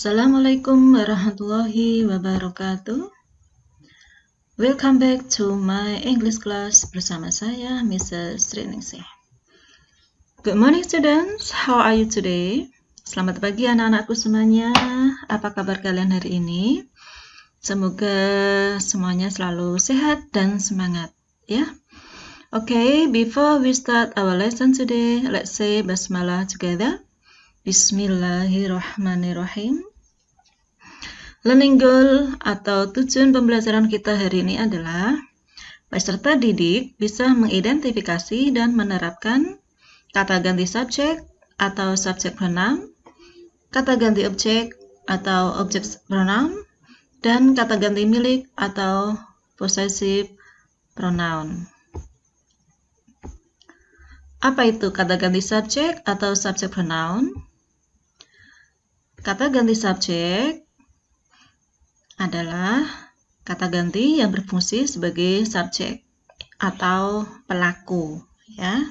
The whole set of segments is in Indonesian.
Assalamualaikum warahmatullahi wabarakatuh. Welcome back to my English class bersama saya, Mrs. Sriningsih. Good morning students, how are you today? Selamat pagi anak-anakku semuanya. Apa kabar kalian hari ini? Semoga semuanya selalu sehat dan semangat, ya. Okay, before we start our lesson today, let's say basmalah together. Bismillahirrahmanirrahim. Learning goal atau tujuan pembelajaran kita hari ini adalah peserta didik bisa mengidentifikasi dan menerapkan kata ganti subjek atau subject pronoun, kata ganti objek atau object pronoun, dan kata ganti milik atau possessive pronoun. Apa itu kata ganti subjek atau subject pronoun? Kata ganti subjek adalah kata ganti yang berfungsi sebagai subjek atau pelaku, ya.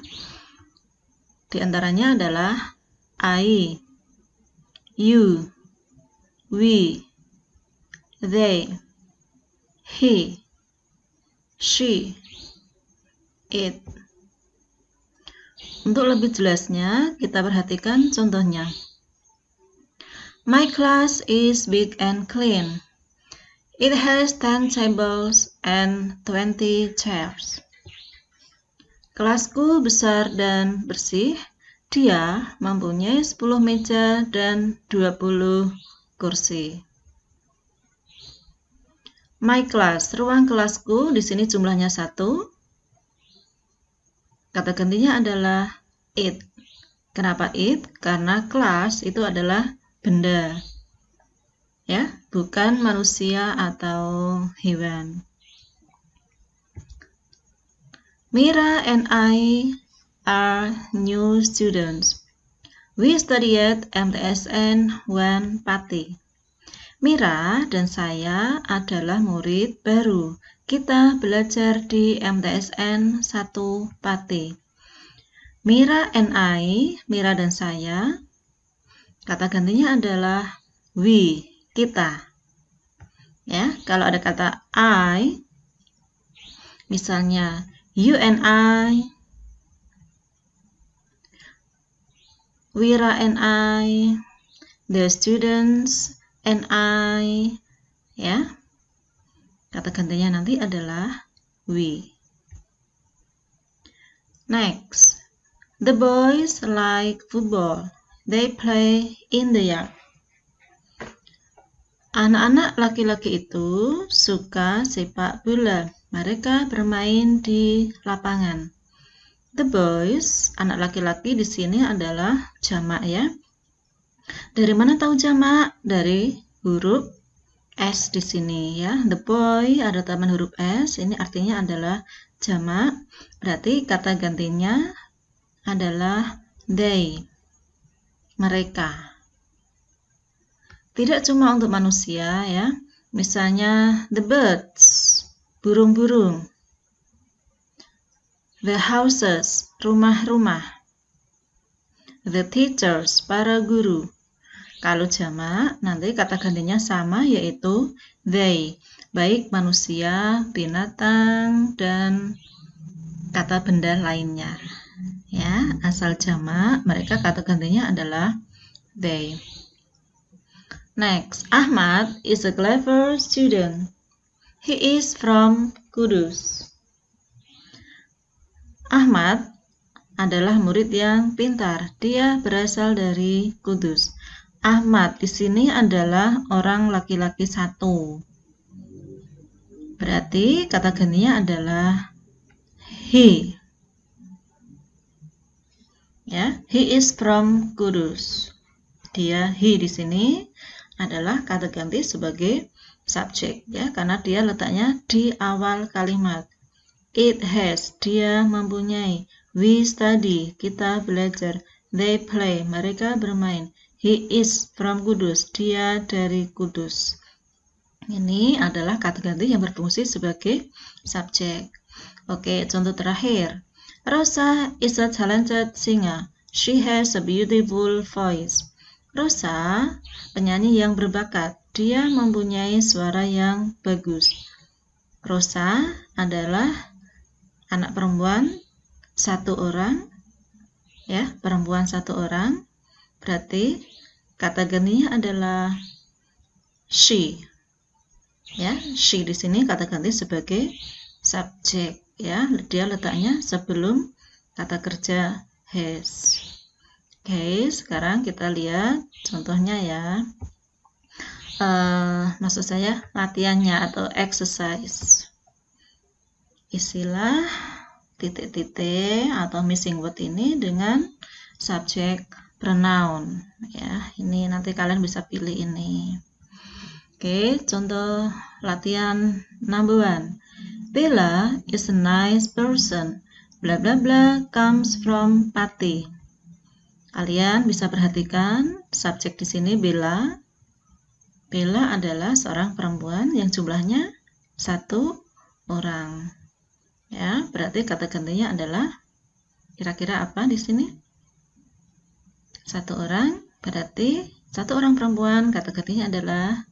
Di antaranya adalah I, you, we, they, he, she, it. Untuk lebih jelasnya, kita perhatikan contohnya. My class is big and clean. It has 10 tables and 20 chairs. Kelasku besar dan bersih. Dia mempunyai 10 meja dan 20 kursi. My class, ruang kelasku, di sini jumlahnya 1. Kata gantinya adalah it. Kenapa it? Karena kelas itu adalah benda, ya, bukan manusia atau hewan. Mira and I are new students. We study at MTSN 1 Pati. Mira dan saya adalah murid baru. Kita belajar di MTSN 1 Pati. Mira and I, Mira dan saya. Kata gantinya adalah we, kita. Ya, kalau ada kata I, misalnya you and I, Wira and I, the students and I, ya. Kata gantinya nanti adalah we. Next, the boys like football. They play in the yard. Anak-anak laki-laki itu suka sepak bola. Mereka bermain di lapangan. The boys, anak laki-laki di sini adalah jamak, ya. Dari mana tahu jamak? Dari huruf S di sini, ya. The boy ada tambahan huruf S, ini artinya adalah jamak. Berarti kata gantinya adalah they. Mereka. Tidak cuma untuk manusia, ya. Misalnya the birds, burung-burung. The houses, rumah-rumah. The teachers, para guru. Kalau jamak, nanti kata gantinya sama, yaitu they. Baik manusia, binatang, dan kata benda lainnya. Ya, asal jamak, mereka kata gantinya adalah they. Next, Ahmad is a clever student. He is from Kudus. Ahmad adalah murid yang pintar. Dia berasal dari Kudus. Ahmad di sini adalah orang laki-laki 1. Berarti kata gantinya adalah he. Ya, he is from Kudus. Dia, he di sini adalah kata ganti sebagai subjek, ya, karena dia letaknya di awal kalimat. It has, dia mempunyai. We study, kita belajar. They play, mereka bermain. He is from Kudus, dia dari Kudus. Ini adalah kata ganti yang berfungsi sebagai subjek. Oke, contoh terakhir. Rosa is a talented singer. She has a beautiful voice. Rosa, penyanyi yang berbakat. Dia mempunyai suara yang bagus. Rosa adalah anak perempuan satu orang, ya, perempuan satu orang. Berarti kata gantinya adalah she. Ya, she di sini kata ganti sebagai subjek, ya. Dia letaknya sebelum kata kerja has. Oke, sekarang kita lihat contohnya ya. Maksud saya latihannya atau exercise. Isilah titik-titik atau missing word ini dengan subjek pronoun, ya. Ini nanti kalian bisa pilih ini. Oke, contoh latihan number 1. Bella is a nice person. Bla bla bla comes from Pati. Kalian bisa perhatikan subjek di sini Bella. Bella adalah seorang perempuan yang jumlahnya satu orang. Ya, berarti kata gantinya adalah kira-kira apa di sini? Satu orang, berarti satu orang perempuan, kata gantinya adalah,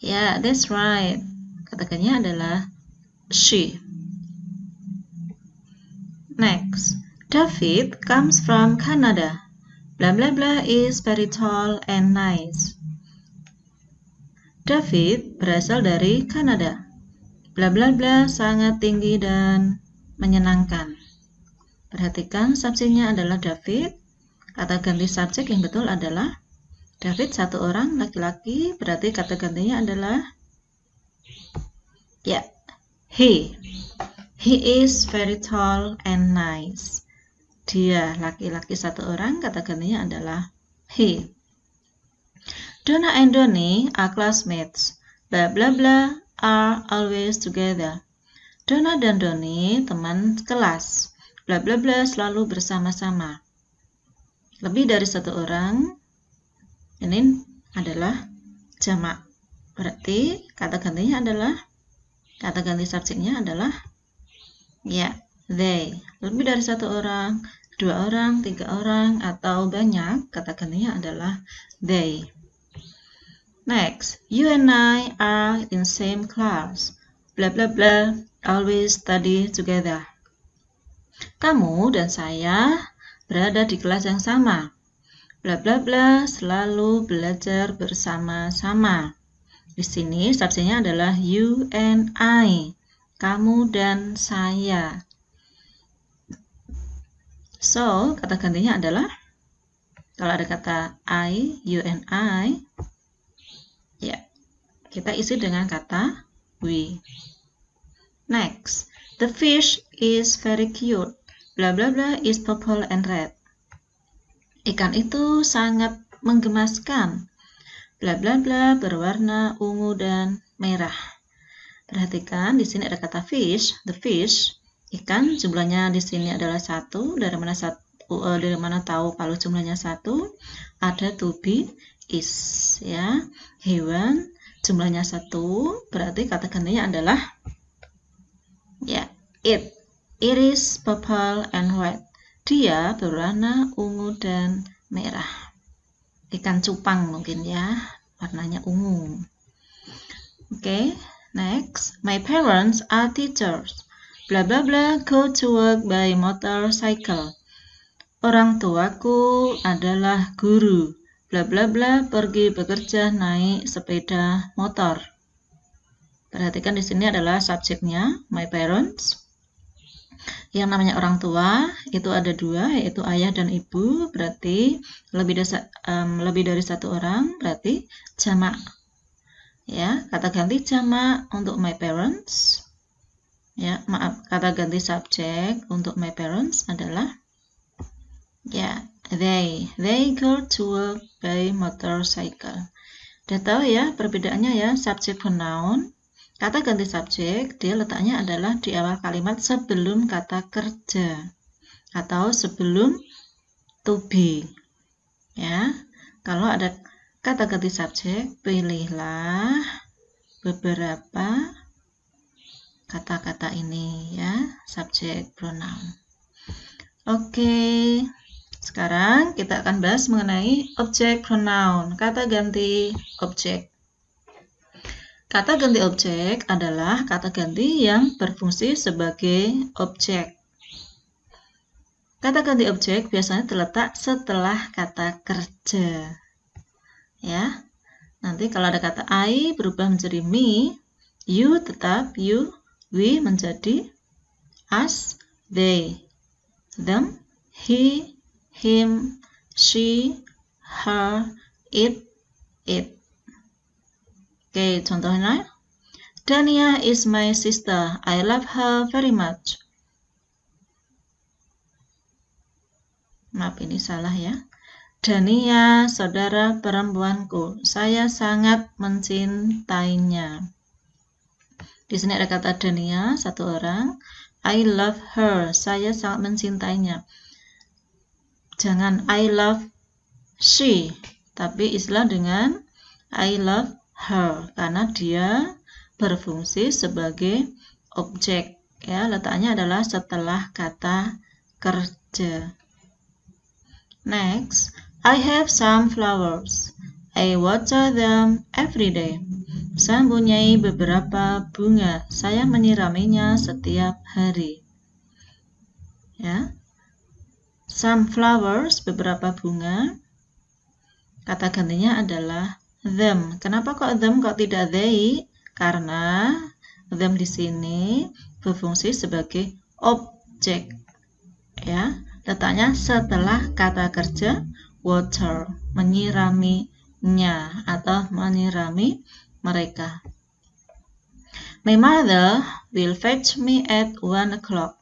ya, that's right. Kata gantinya adalah she. Next, David comes from Canada. Blah blah blah is very tall and nice. David berasal dari Kanada. Bla bla bla sangat tinggi dan menyenangkan. Perhatikan subjeknya adalah David. Kata ganti subjek yang betul adalah David satu orang laki-laki. Berarti kata gantinya adalah, ya, he. He is very tall and nice. Dia laki-laki satu orang. Kata gantinya adalah he. Donna and Donnie are classmates. Bla bla bla are always together. Donna dan Donnie teman kelas. Bla bla bla selalu bersama-sama. Lebih dari satu orang. Ini adalah jamak. Berarti kata gantinya adalah, kata ganti subjeknya adalah, ya, they. Lebih dari satu orang, dua orang, tiga orang, atau banyak. Kata gantinya adalah they. Next, you and I are in same class. Blah blah blah, always study together. Kamu dan saya berada di kelas yang sama. Blah blah blah, selalu belajar bersama-sama. Di sini subjeknya adalah you and I. Kamu dan saya. So, kata gantinya adalah, kalau ada kata I, you and I, ya, kita isi dengan kata we. Next, the fish is very cute. Blah blah blah is purple and red. Ikan itu sangat menggemaskan. Blah blah blah berwarna ungu dan merah. Perhatikan di sini ada kata fish, the fish. Ikan jumlahnya di sini adalah satu. Dari mana tahu kalau jumlahnya satu? Ada to be, is, ya. Hewan jumlahnya satu, berarti kata gantinya adalah, ya, it. It is purple and red. Dia berwarna ungu dan merah. Ikan cupang mungkin ya, warnanya ungu. Oke, next. My parents are teachers. Blah blah blah go to work by motorcycle. Orang tuaku adalah guru. Bla bla bla pergi bekerja naik sepeda motor. Perhatikan di sini adalah subjeknya my parents. Yang namanya orang tua itu ada dua, yaitu ayah dan ibu. Berarti lebih dari satu orang, berarti jamak. Ya, kata ganti jamak untuk my parents. Ya, maaf, kata ganti subjek untuk my parents adalah, ya, they go to work by motorcycle. Udah tahu ya perbedaannya ya, subjek pronoun. Kata ganti subjek dia letaknya adalah di awal kalimat sebelum kata kerja atau sebelum to be. Ya, kalau ada kata ganti subjek, pilihlah beberapa kata-kata ini ya, subjek pronoun. Oke. Sekarang kita akan bahas mengenai objek pronoun, kata ganti objek. Kata ganti objek adalah kata ganti yang berfungsi sebagai objek. Kata ganti objek biasanya terletak setelah kata kerja. Ya. Nanti kalau ada kata I berubah menjadi me, you tetap you, we menjadi us, they, them, he, him, she, her, it. Oke, contohnya. Dania is my sister. I love her very much. Maaf, ini salah ya. Dania, saudara perempuanku. Saya sangat mencintainya. Di sini ada kata Dania, satu orang. I love her. Saya sangat mencintainya. Jangan I love she, tapi istilah dengan I love her karena dia berfungsi sebagai objek. Ya, letaknya adalah setelah kata kerja. Next, I have some flowers. I water them every day. Saya mempunyai beberapa bunga. Saya menyiraminya setiap hari. Ya. Some flowers, beberapa bunga. Kata gantinya adalah them. Kenapa kok them kok tidak they? Karena them di sini berfungsi sebagai objek. Ya, letaknya setelah kata kerja water, menyiraminya atau menyirami mereka. My mother will fetch me at 1 o'clock.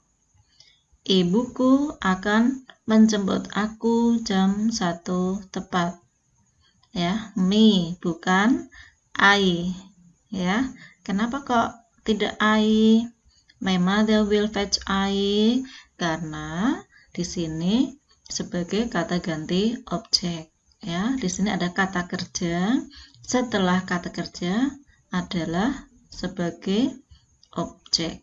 Ibuku akan menjemput aku jam 1 tepat. Ya, me bukan I. Ya, kenapa kok tidak I? My mother will fetch I karena di sini sebagai kata ganti objek. Ya, di sini ada kata kerja. Setelah kata kerja adalah sebagai objek.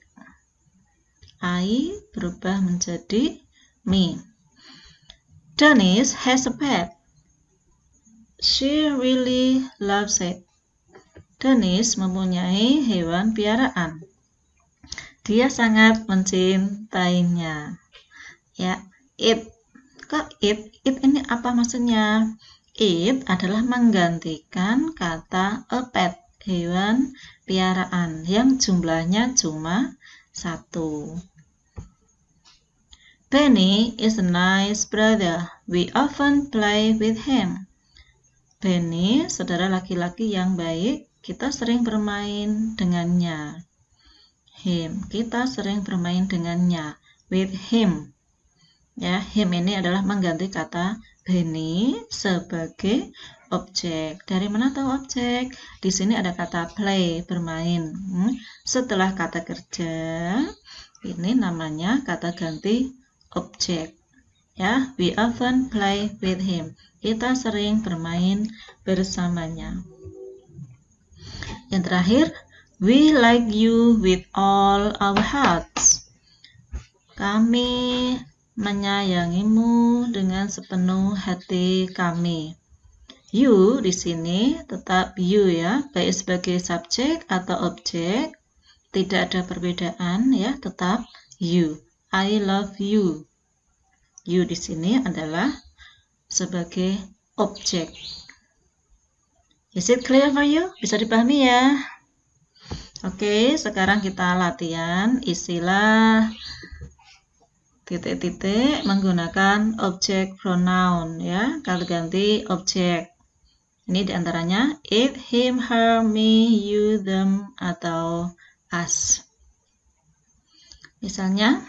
I berubah menjadi me. Denise has a pet. She really loves it. Denise mempunyai hewan piaraan. Dia sangat mencintainya. Ya, it. Kok it? It ini apa maksudnya? It adalah menggantikan kata a pet, hewan piaraan yang jumlahnya cuma 1. Benny is a nice brother. We often play with him. Benny, saudara laki-laki yang baik, kita sering bermain dengannya. Him, kita sering bermain dengannya. With him. Ya, him ini adalah mengganti kata Benny sebagai objek. Dari mana tahu objek? Di sini ada kata play, bermain. Setelah kata kerja, ini namanya kata ganti objek. Ya, we often play with him. Kita sering bermain bersamanya. Yang terakhir, we like you with all our hearts. Kami menyayangimu dengan sepenuh hati kami. You di sini tetap you ya, baik sebagai subjek atau objek, tidak ada perbedaan ya, tetap you. I love you. You di sini adalah sebagai objek. Is it clear for you? Bisa dipahami ya? Oke, sekarang kita latihan istilah titik-titik menggunakan objek pronoun ya, kata ganti objek. Ini diantaranya it, him, her, me, you, them, atau us. Misalnya,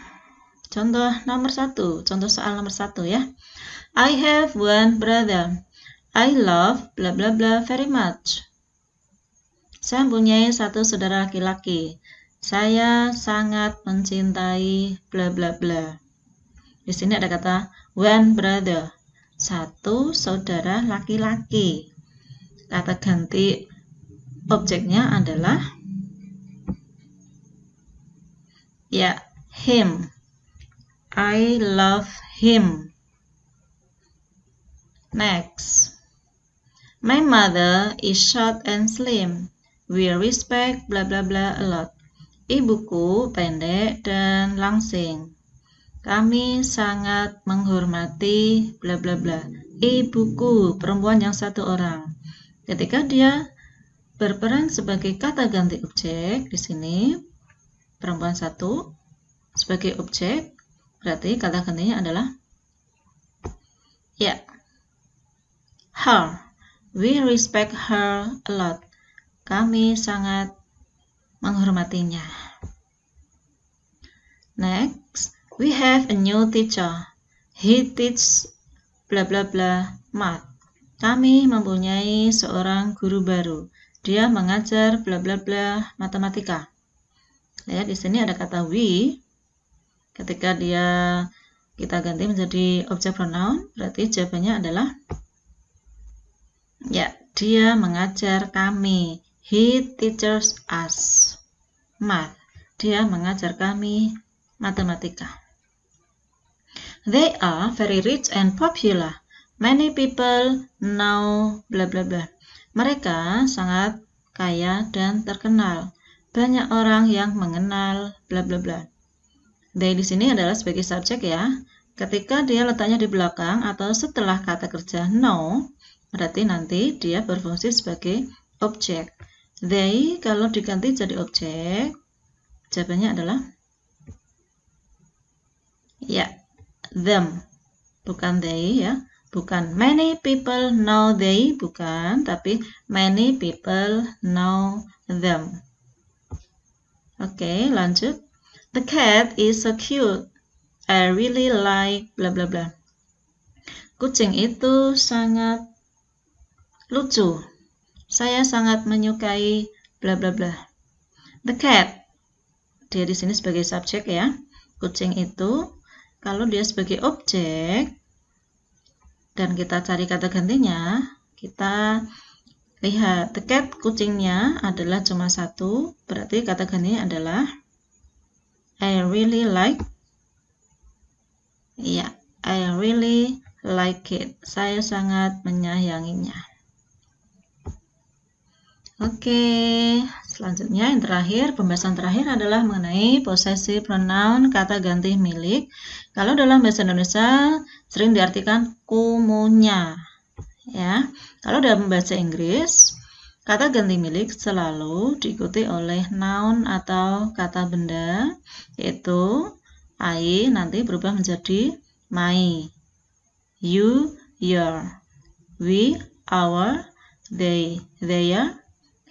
contoh nomor 1, contoh soal nomor 1 ya. I have one brother. I love bla bla bla very much. Saya mempunyai satu saudara laki-laki. Saya sangat mencintai bla bla bla. Di sini ada kata one brother, satu saudara laki-laki. Kata ganti objeknya adalah ya him. I love him. Next. My mother is short and slim. We respect bla bla bla a lot. Ibuku pendek dan langsing. Kami sangat menghormati bla bla bla. Ibuku, perempuan yang satu orang. Ketika dia berperan sebagai kata ganti objek di sini, perempuan satu sebagai objek, berarti kata gantinya adalah her. We respect her a lot. Kami sangat menghormatinya. Next, we have a new teacher. He teaches bla bla bla math. Kami mempunyai seorang guru baru. Dia mengajar bla bla bla matematika. Lihat di sini ada kata we. Ketika kita ganti menjadi objek pronoun, berarti jawabannya adalah dia mengajar kami. He teaches us math. Dia mengajar kami matematika. They are very rich and popular. Many people know bla bla bla. Mereka sangat kaya dan terkenal. Banyak orang yang mengenal bla bla bla. They di sini adalah sebagai subjek ya. Ketika dia letaknya di belakang atau setelah kata kerja know, berarti nanti dia berfungsi sebagai objek. They kalau diganti jadi objek, jawabannya adalah them, bukan they ya. Bukan many people know they, bukan, tapi many people know them. Oke, lanjut. The cat is so cute. I really like bla bla bla. Kucing itu sangat lucu. Saya sangat menyukai bla bla bla. The cat. Dia di sini sebagai subjek ya. Kucing itu kalau dia sebagai objek dan kita cari kata gantinya, kita lihat the cat, kucingnya adalah cuma satu, berarti kata gantinya adalah I really like. I really like it. Saya sangat menyayanginya. Oke, selanjutnya yang terakhir, pembahasan terakhir adalah mengenai possessive pronoun, kata ganti milik. Kalau dalam bahasa Indonesia sering diartikan kumunya. Ya, kalau dalam bahasa Inggris, kata ganti milik selalu diikuti oleh noun atau kata benda, yaitu I nanti berubah menjadi my, you, your, we, our, they, their,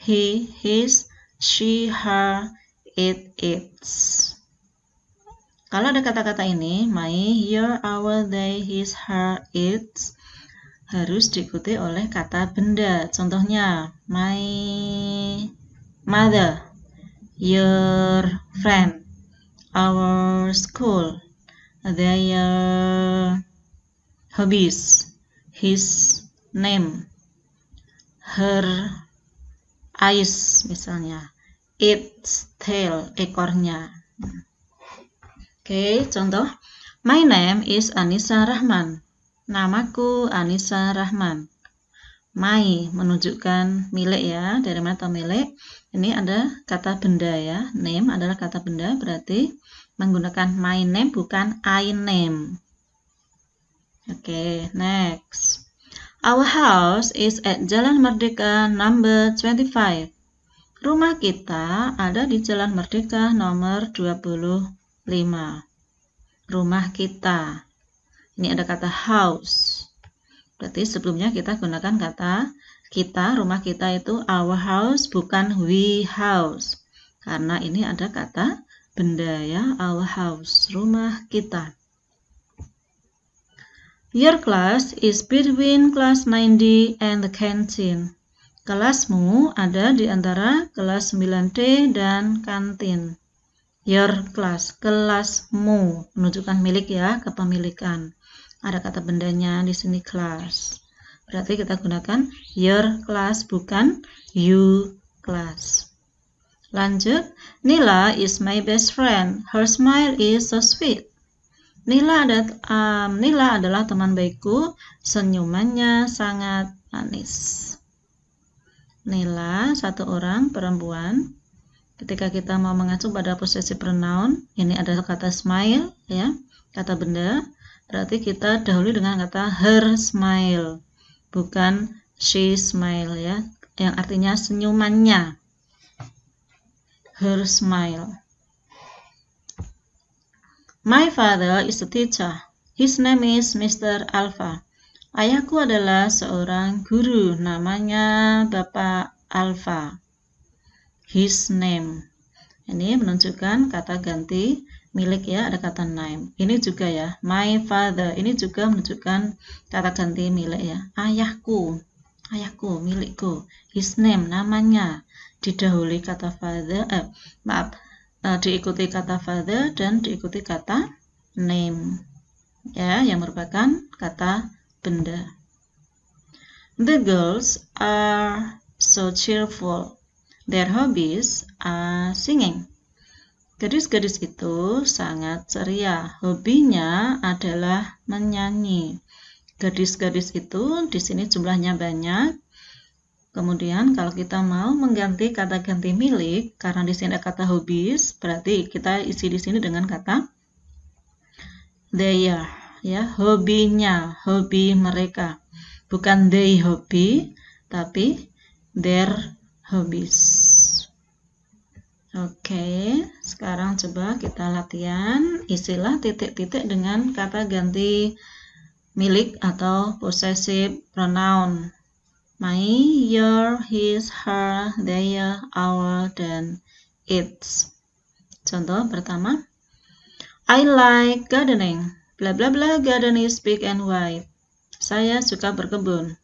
he, his, she, her, it, its. Kalau ada kata-kata ini, my, your, our, they, his, her, its, harus diikuti oleh kata benda. Contohnya, my mother, your friend, our school, their hobbies, his name, her eyes misalnya, its tail, ekornya. Oke, contoh, my name is Anissa Rahman. Namaku Anissa Rahman. My menunjukkan milik ya, dari mana tahu milik? Ini ada kata benda ya, name adalah kata benda, berarti menggunakan my name bukan I name. Oke, next. Our house is at Jalan Merdeka number 25. Rumah kita ada di Jalan Merdeka nomor 25. Rumah kita. Ini ada kata house. Berarti sebelumnya kita gunakan kata kita, rumah kita itu our house, bukan we house. Karena ini ada kata benda ya, our house, rumah kita. Your class is between class 90 and the canteen. Kelasmu ada di antara kelas 9D dan kantin. Your class, kelasmu, menunjukkan milik ya, kepemilikan. Ada kata bendanya di sini class. Berarti kita gunakan your class bukan you class. Lanjut, Nila is my best friend. Her smile is so sweet. Nila adalah teman baikku, senyumannya sangat manis. Nila, satu orang perempuan. Ketika kita mau mengacu pada possessive pronoun, ini adalah kata smile, ya, kata benda. Berarti kita dahului dengan kata her smile, bukan she smile, ya, yang artinya senyumannya. Her smile. My father is a teacher. His name is Mr. Alpha. Ayahku adalah seorang guru, namanya Bapak Alpha. His name. Ini menunjukkan kata ganti milik, ya, ada kata name. Ini juga, ya, my father. Ini juga menunjukkan kata ganti milik, ya. Ayahku, milikku. His name, namanya. Didahului kata father, diikuti kata father dan diikuti kata name, ya, yang merupakan kata benda. The girls are so cheerful. Their hobbies are singing. Gadis-gadis itu sangat ceria. Hobinya adalah menyanyi. Gadis-gadis itu di sini jumlahnya banyak. Kemudian kalau kita mau mengganti kata ganti milik, karena di sini ada kata hobbies, berarti kita isi di sini dengan kata their, ya, hobinya, hobi mereka. Bukan they hobby, tapi their hobbies. Oke, sekarang coba kita latihan. Isilah titik-titik dengan kata ganti milik atau possessive pronoun. My, your, his, her, their, our, dan its. Contoh pertama, I like gardening. Bla bla bla, garden is big and wide. Saya suka berkebun.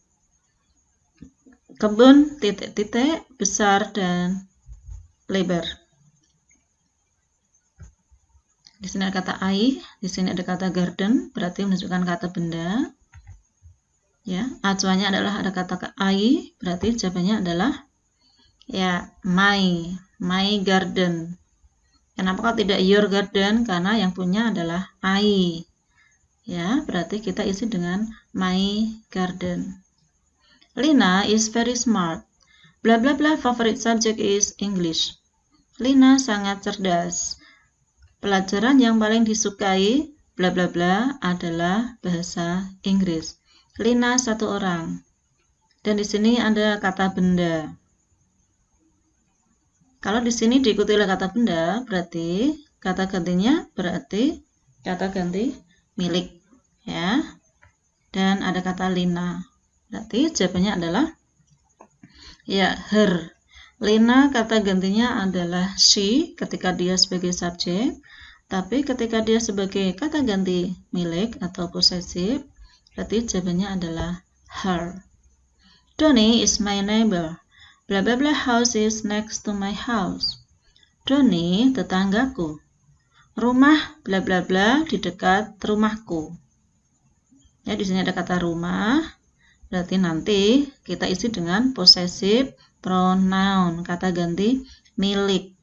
Kebun titik-titik besar dan lebar. Di sini ada kata I, di sini ada kata garden, berarti menunjukkan kata benda. Ya, acuannya adalah ada kata I, berarti jawabannya adalah, ya, my garden. Kenapa kok tidak your garden? Karena yang punya adalah I. Ya, berarti kita isi dengan my garden. Lina is very smart. Bla bla bla, favorite subject is English. Lina sangat cerdas. Pelajaran yang paling disukai bla bla bla adalah bahasa Inggris. Lina satu orang. Dan di sini ada kata benda. Kalau di sini diikuti oleh kata benda, berarti kata gantinya berarti kata ganti milik, ya. Dan ada kata Lina. Berarti jawabannya adalah, ya, her. Lina kata gantinya adalah she ketika dia sebagai subjek, tapi ketika dia sebagai kata ganti milik atau possessive, berarti jawabannya adalah her. Donny is my neighbor. Bla bla bla house is next to my house. Donny tetanggaku. Rumah bla bla bla di dekat rumahku. Ya, di sini ada kata rumah. Berarti nanti kita isi dengan possessive pronoun, kata ganti milik.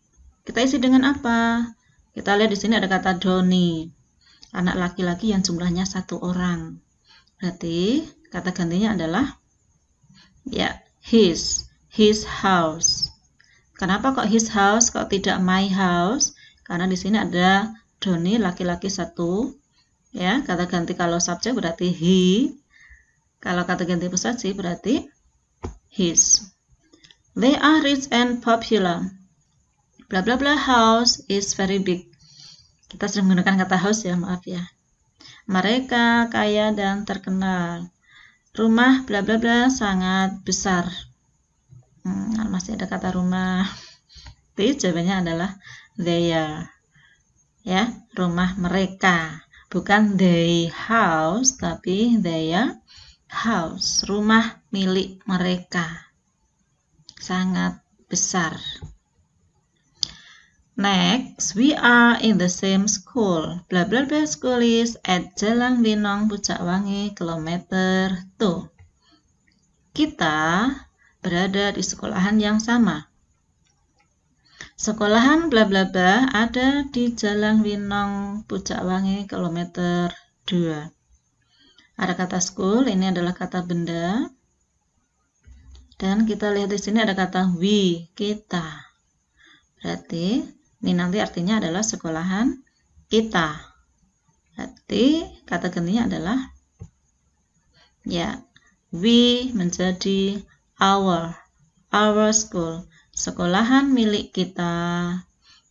Kita isi dengan apa? Kita lihat di sini ada kata Donny, anak laki-laki yang jumlahnya satu orang. Berarti kata gantinya adalah, ya, his house. Kenapa kok his house, kok tidak my house? Karena di sini ada Donny laki-laki satu. Ya, kata ganti kalau subjek berarti he. Kalau kata ganti possessive berarti his. They are rich and popular. Bla bla bla house is very big. Kita sering menggunakan kata house, ya, maaf ya. Mereka kaya dan terkenal. Rumah bla bla bla sangat besar. Masih ada kata rumah. Jadi jawabannya adalah their. Ya, rumah mereka. Bukan they house, tapi their house. Rumah milik mereka. Sangat besar. Next, we are in the same school. Bla bla bla school is at Jalan Winong, Pucakwangi, kilometer 2. Kita berada di sekolahan yang sama. Sekolahan bla bla bla ada di Jalan Winong Pucakwangi kilometer 2. Ada kata school, ini adalah kata benda. Dan kita lihat di sini ada kata we, kita. Berarti ini nanti artinya adalah sekolahan kita. Berarti kata gantinya adalah ya, we menjadi our school. Sekolahan milik kita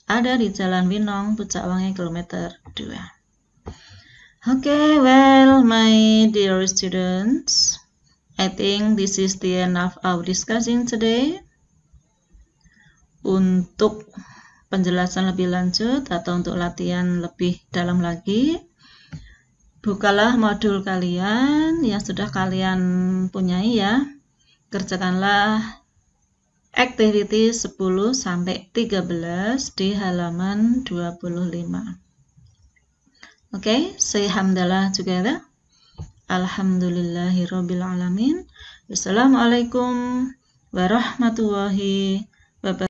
ada di Jalan Winong Pucakwangi kilometer 2. Okay, well, my dear students, I think this is the end of our discussion today. Untuk penjelasan lebih lanjut atau untuk latihan lebih dalam lagi, bukalah modul kalian yang sudah kalian punyai ya. Kerjakanlah activity 10-13 di halaman 25. Okay, say hamdalah together. Alhamdulillahirabbil alamin. Wassalamualaikum warahmatullahi wabarakatuh.